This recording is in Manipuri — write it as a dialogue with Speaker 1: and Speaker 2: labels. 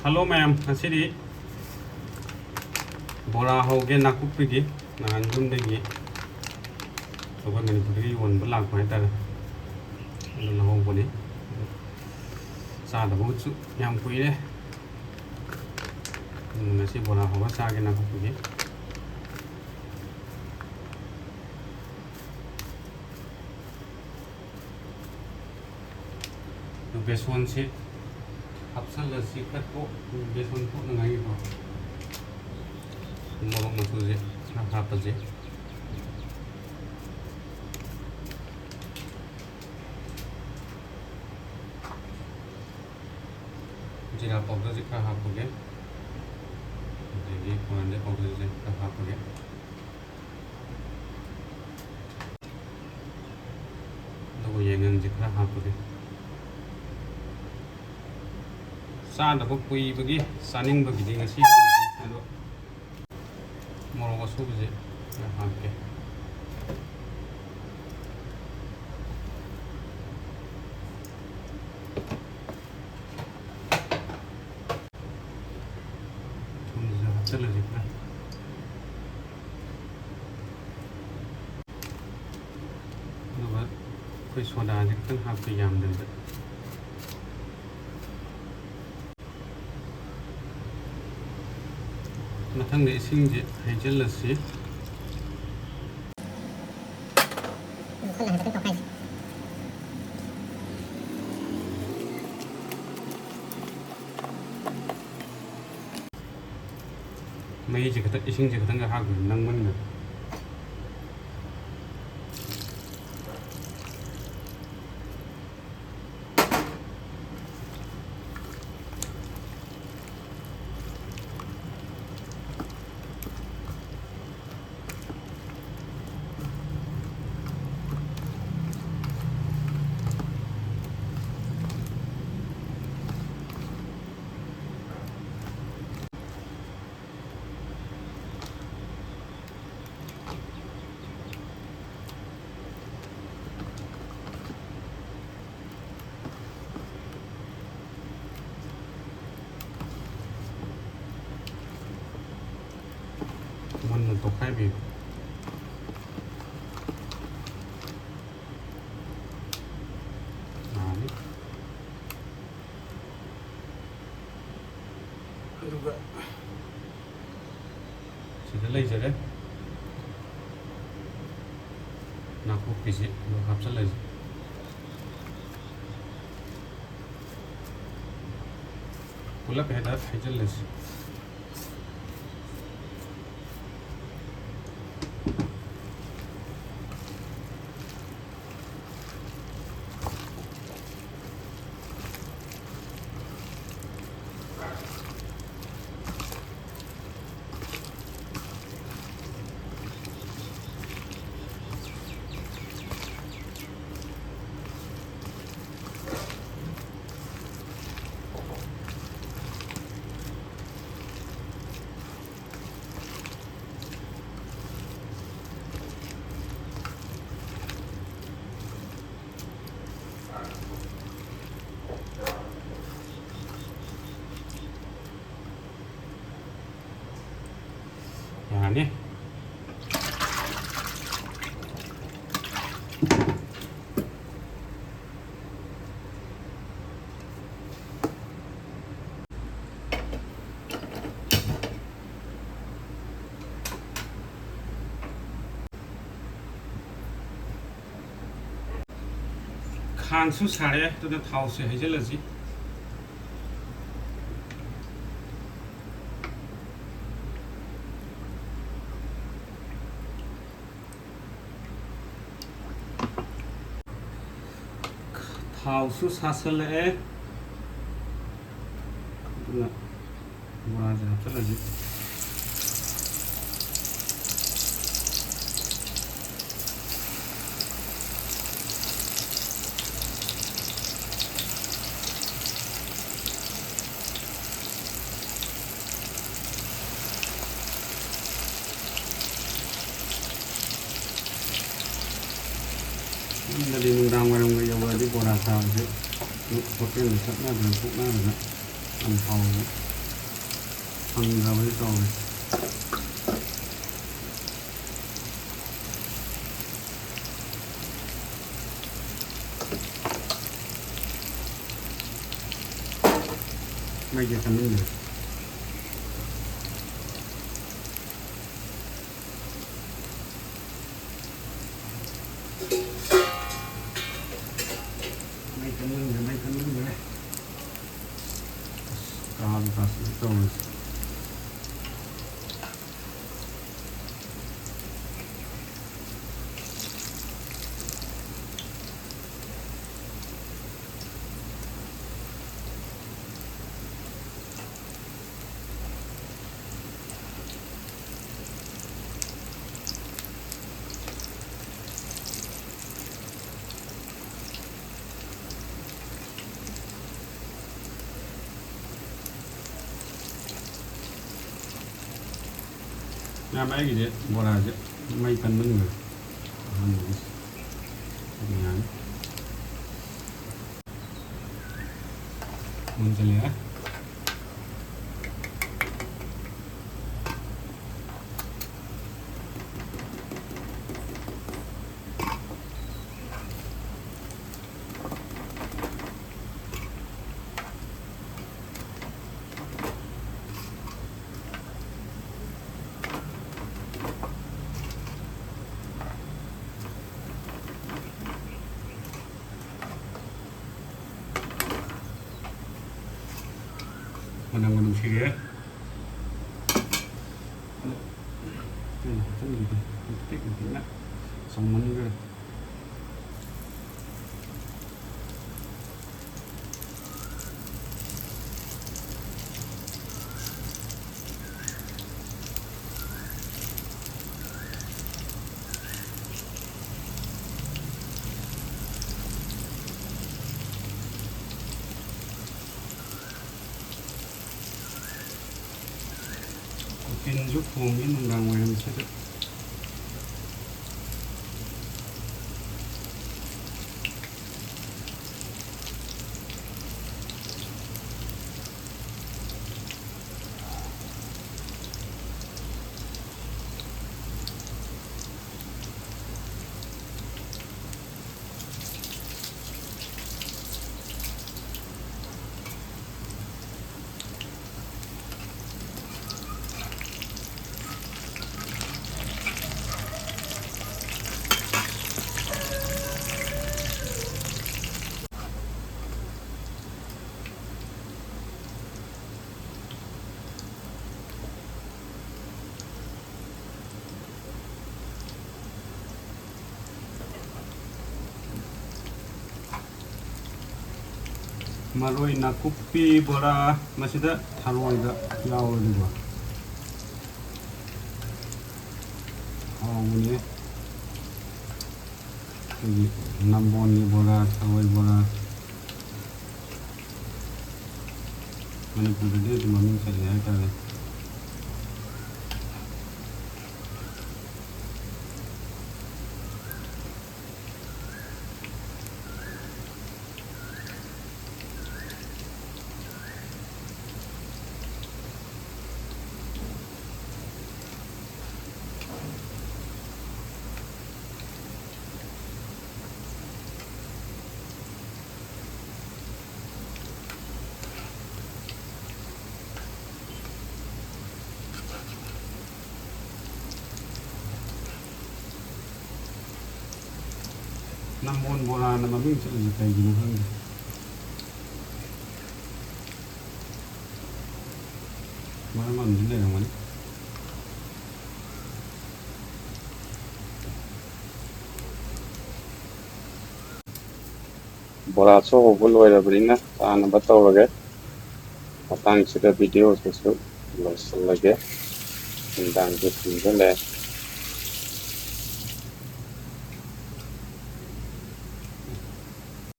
Speaker 1: Hello ma'am, asidi bora hoge nakupigi nahan yumdagi soba manipuri wonba lakpa haitare aduna hobani sada butsu yam kuire ngasi bora hoga sage nakupigi beson si hapsalasi katko beson ko nangai ko morok masuji hapaje jira powder jikha hapoge jadi korande powder jikha hapoge logo yengan jikha hapoge sada ko pui bagi saning bagi di ngasi ado morok asubje hapoge चलो जी कोई सोडा जितन हाफ याम दिन मथंग इसिंग हाइजेलसी mei je kata ising je kata ha gu nang man naมันตกให้บีนี่sudah lagi jadi nak kopi sih hapsal lagi pula pedas hijau lagi nih खांसु सारे तो थाव से हाइजेलसि थावसु सासले बुरा जा चलजि Jadi nundang warung gaya wadi pora tahu je, hotel sana dan pukna dan ampau. ꯐꯪꯗꯕꯩ ꯇꯧꯔꯦ ꯃꯩꯁꯦ ꯊꯝꯃꯤꯟꯅꯔꯦ mày thân người này còn và sự rồi nhà máy gì đấy bỏ là gì mấy cân mấy người mình sẽ lấy menang sih ya. Ini kan gitu. Nanti nak sama juga. Pin giúp vùng với mình ra ngoài mình sẽ được maroi nakupi bora masida tharoi da yawo diba awune ini namboni bora tharoi bora manipur de di mamin sa ya tare Namun bola nama ming sih kayak gini kan, mana mana juga yang mana? Bola so bulu ada berina, tanah betul lagi. Matang sudah video sesuatu, langsung lagi, tentang itu le.